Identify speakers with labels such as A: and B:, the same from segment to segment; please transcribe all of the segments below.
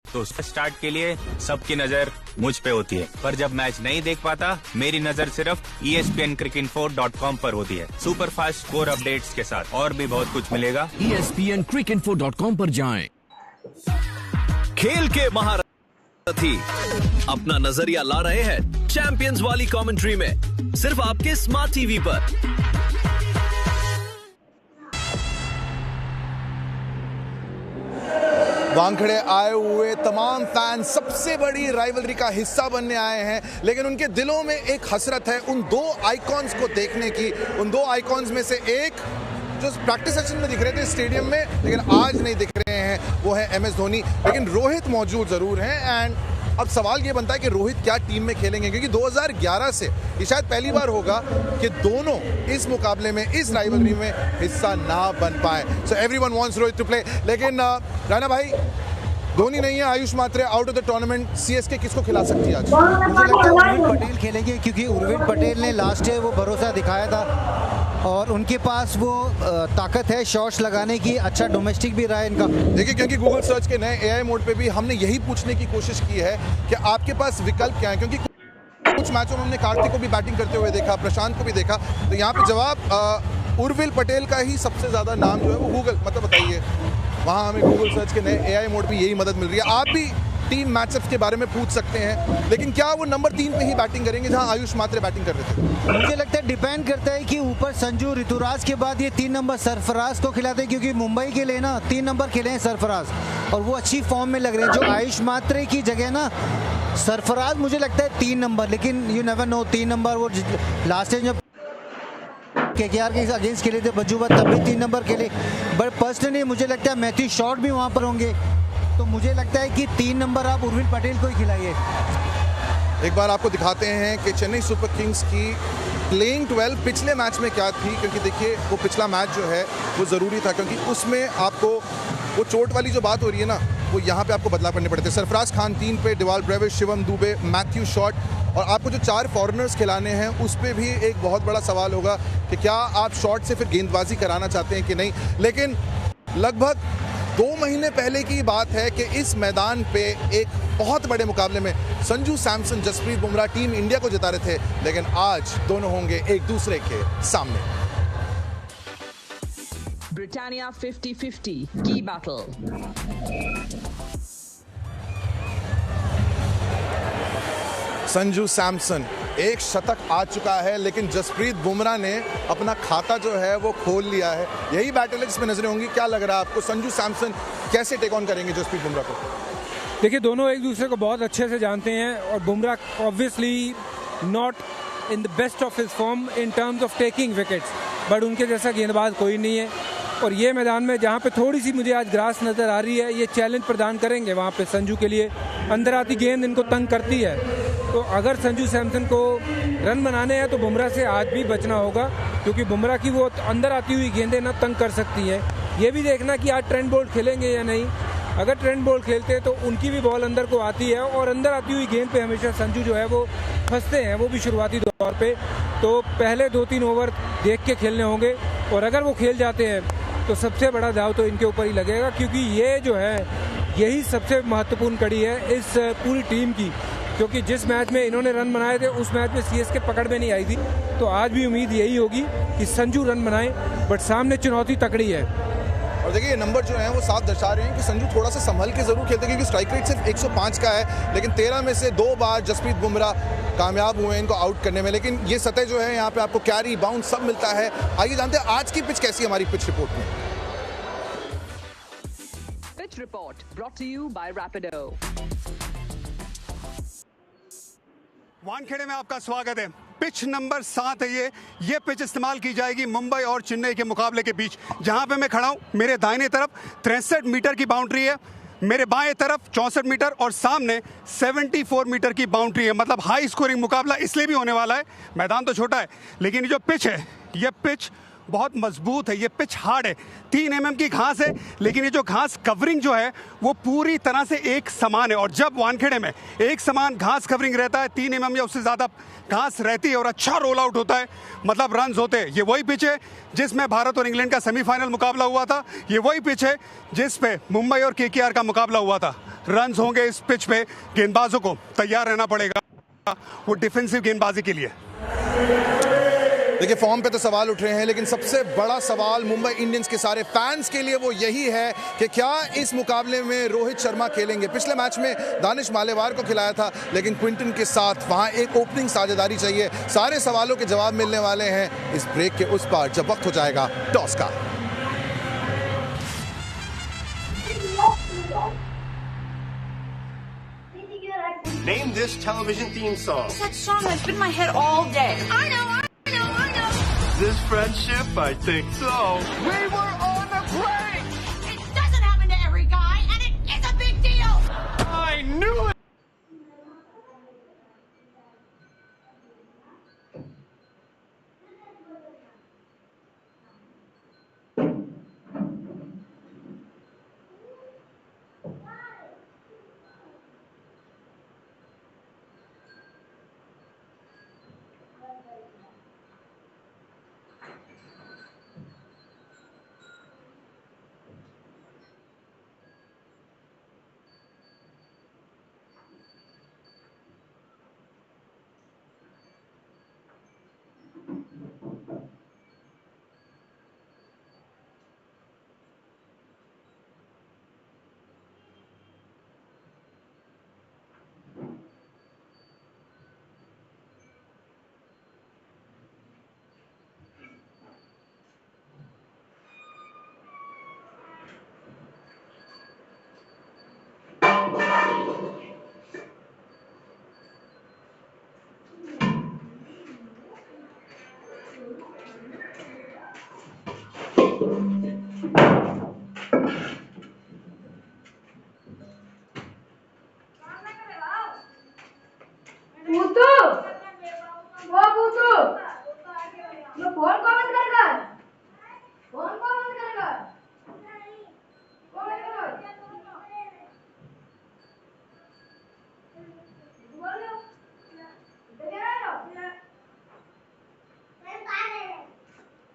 A: तो स्टार्ट के लिए सबकी नजर मुझ पे होती है, पर जब मैच नहीं देख पाता मेरी नजर सिर्फ ESPNcricinfo.com पर होती है। सुपर फास्ट स्कोर अपडेट्स के साथ और भी बहुत कुछ मिलेगा।
B: ESPNcricinfo.com पर जाएं।
C: खेल के महारथी अपना नजरिया ला रहे हैं चैंपियंस वाली कमेंट्री में, सिर्फ आपके स्मार्ट टीवी पर।
D: वानखेड़े आए हुए तमाम फैन सबसे बड़ी राइवलरी का हिस्सा बनने आए हैं, लेकिन उनके दिलों में एक हसरत है उन दो आइकॉन्स को देखने की। उन दो आइकॉन्स में से एक जो प्रैक्टिस सेशन में दिख रहे थे स्टेडियम में, लेकिन आज नहीं दिख रहे हैं, वो है MS धोनी। लेकिन रोहित मौजूद जरूर हैं। एंड अब सवाल ये बनता है कि रोहित क्या टीम में खेलेंगे, क्योंकि 2011 से ये शायद पहली बार होगा कि दोनों इस मुकाबले में, इस राइवलरी में हिस्सा ना बन पाए। So everyone wants Rohit to play. लेकिन राणा भाई, धोनी नहीं है, Ayush Mhatre out of the tournament, CSK किसको खिला सकती है आज?
E: मुझे लगता है उर्विल पटेल खेलेंगे, क्योंकि उर्विल पटेल ने लास्ट ईयर वो भरोसा दिखाया था और उनके पास वो ताकत है शॉट्स लगाने की। अच्छा डोमेस्टिक भी रहा है इनका।
D: देखिए, क्योंकि गूगल सर्च के नए AI मोड पे भी हमने यही पूछने की कोशिश की है कि आपके पास विकल्प क्या है, क्योंकि कुछ मैचों में हमने कार्तिक को भी बैटिंग करते हुए देखा, प्रशांत को भी देखा, तो यहाँ पे जवाब उर्विल पटेल का ही सबसे ज्यादा नाम जो है वो गूगल, मतलब बताइए, वहाँ हमें गूगल सर्च के नए AI मोड पे यही मदद मिल रही है। आप भी टीम मैचअप्स के बारे में पूछ सकते हैं, लेकिन क्या वो नंबर 3 पे ही बैटिंग करेंगे जहां आयुष मात्रे बैटिंग कर रहे थे?
E: मुझे लगता है डिपेंड करता है कि ऊपर संजू, ऋतुराज के बाद ये 3 नंबर सरफराज को खिलाते हैं, क्योंकि मुंबई के लिए ना 3 नंबर खेले हैं सरफराज और वो अच्छी फॉर्म में लग रहे हैं। जो आयुष मात्रे की जगह ना सरफराज मुझे लगता है 3 नंबर, लेकिन यू नेवर नो। 3 नंबर वो लास्ट टाइम जब KKR के अगेंस्ट खेले थे बज्जूबा, तब भी 3 नंबर खेले। बट पर्सनली मुझे लगता है मैथ्यू शॉट भी वहाँ पर होंगे, तो मुझे लगता है कि 3 नंबर आप उर्विल पटेल को ही खिलाइए।
D: एक बार आपको दिखाते हैं कि चेन्नई सुपर किंग्स की प्लेइंग 12 पिछले मैच में क्या थी, क्योंकि देखिए वो पिछला मैच जो है वो ज़रूरी था, क्योंकि उसमें आपको वो चोट वाली जो बात हो रही है ना, वो यहाँ पे आपको बदलाव करने पड़े थे। सरफराज खान 3 पे, Dewald Brevis, Shivam Dube, Matthew Short, और आपको जो 4 फॉरेनर्स खिलाने हैं उस पर भी एक बहुत बड़ा सवाल होगा कि क्या आप शॉट से फिर गेंदबाजी कराना चाहते हैं कि नहीं। लेकिन लगभग 2 महीने पहले की बात है कि इस मैदान पे एक बहुत बड़े मुकाबले में संजू सैमसन, जसप्रीत बुमराह टीम इंडिया को जिता रहे थे, लेकिन आज दोनों होंगे एक दूसरे के सामने।
F: ब्रिटानिया 50-50 की बैटल।
D: संजू सैमसन, एक शतक आ चुका है, लेकिन जसप्रीत बुमराह ने अपना खाता जो है वो खोल लिया है। यही बैटल है जिसमें नजरें होंगी। क्या लग रहा है आपको, संजू सैमसन कैसे टेक ऑन करेंगे जसप्रीत बुमराह को?
G: देखिए, दोनों एक दूसरे को बहुत अच्छे से जानते हैं और Bumrah obviously not in the best of his form in terms of taking wickets, but उनके जैसा गेंदबाज कोई नहीं है। और ये मैदान में जहाँ पे थोड़ी सी मुझे आज ग्रास नज़र आ रही है, ये चैलेंज प्रदान करेंगे वहाँ पे संजू के लिए। अंदर आती गेंद इनको तंग करती है, तो अगर संजू सैमसन को रन बनाने हैं तो बुमराह से आज भी बचना होगा, क्योंकि बुमराह की वो अंदर आती हुई गेंदें ना तंग कर सकती हैं। ये भी देखना कि आज ट्रेंट बोल्ट खेलेंगे या नहीं। अगर ट्रेंट बोल्ट खेलते हैं तो उनकी भी बॉल अंदर को आती है, और अंदर आती हुई गेंद पे हमेशा संजू जो है वो फंसते हैं, वो भी शुरुआती दौर पे। तो पहले 2-3 ओवर देख के खेलने होंगे, और अगर वो खेल जाते हैं तो सबसे बड़ा दाव तो इनके ऊपर ही लगेगा, क्योंकि ये जो है यही सबसे महत्वपूर्ण कड़ी है इस पूरी टीम की। क्योंकि जिस मैच में इन्होंने रन बनाए थे उस मैच में CSK पकड़ में नहीं आई थी, तो आज भी उम्मीद यही होगी कि संजू रन बनाए, बट सामने चुनौती तकड़ी है।
D: और देखिए, ये नंबर जो हैं वो साफ दर्शा रहे हैं कि संजू थोड़ा सा संभल के जरूर खेलते हैं, क्योंकि स्ट्राइक रेट सिर्फ 105 का है, लेकिन 13 में से 2 बार जसप्रीत बुमराह कामयाब हुए हैं इनको आउट करने में। लेकिन ये सतह जो है यहाँ पे आपको कैरी, बाउंस सब मिलता है। आइए जानते हैं आज की पिच कैसी है हमारी पिच रिपोर्ट में।
F: Pitch report brought to you by Rapido.
H: Wankhede में आपका स्वागत है। पिच नंबर 7 है ये पिच इस्तेमाल की जाएगी मुंबई और चेन्नई के मुकाबले के बीच। जहां पे मैं खड़ा हूं, मेरे दाहिने तरफ 63 मीटर की बाउंड्री है, मेरे बाएं तरफ 64 मीटर और सामने 74 मीटर की बाउंड्री है। मतलब हाई स्कोरिंग मुकाबला इसलिए भी होने वाला है। मैदान तो छोटा है, लेकिन ये जो पिच है, ये पिच बहुत मजबूत है, ये पिच हार्ड है, 3 mm की घास है, लेकिन ये जो घास कवरिंग जो है वो पूरी तरह से एक समान है। और जब वानखेड़े में एक समान घास कवरिंग रहता है, 3 mm या उससे ज़्यादा घास रहती है और अच्छा रोल आउट होता है, मतलब रन्स होते हैं। ये वही पिच है जिसमें भारत और इंग्लैंड का सेमीफाइनल मुकाबला हुआ था, ये वही पिच है जिस पे मुंबई और केकेआर का मुकाबला हुआ था। रन्स होंगे इस पिच पे, गेंदबाजों को तैयार रहना पड़ेगा वो डिफेंसिव गेंदबाजी के लिए।
D: देखिए फॉर्म पे तो सवाल उठ रहे हैं, लेकिन सबसे बड़ा सवाल मुंबई इंडियंस के सारे फैंस के लिए वो यही है कि क्या इस मुकाबले में रोहित शर्मा खेलेंगे। पिछले मैच में दानिश मालेवार को खिलाया था, लेकिन क्विंटन के साथ वहां एक ओपनिंग साझेदारी चाहिए। सारे सवालों के जवाब मिलने वाले हैं इस ब्रेक के उस पार, जब वक्त हो जाएगा टॉस का।
I: Name this television theme song.
J: That song has been in my head all day. I know.
I: This friendship, I think so.
J: We were on a break. It doesn't happen to every guy, and it is a big deal.
I: I knew it!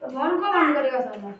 K: Phone को बंद करेगा साला।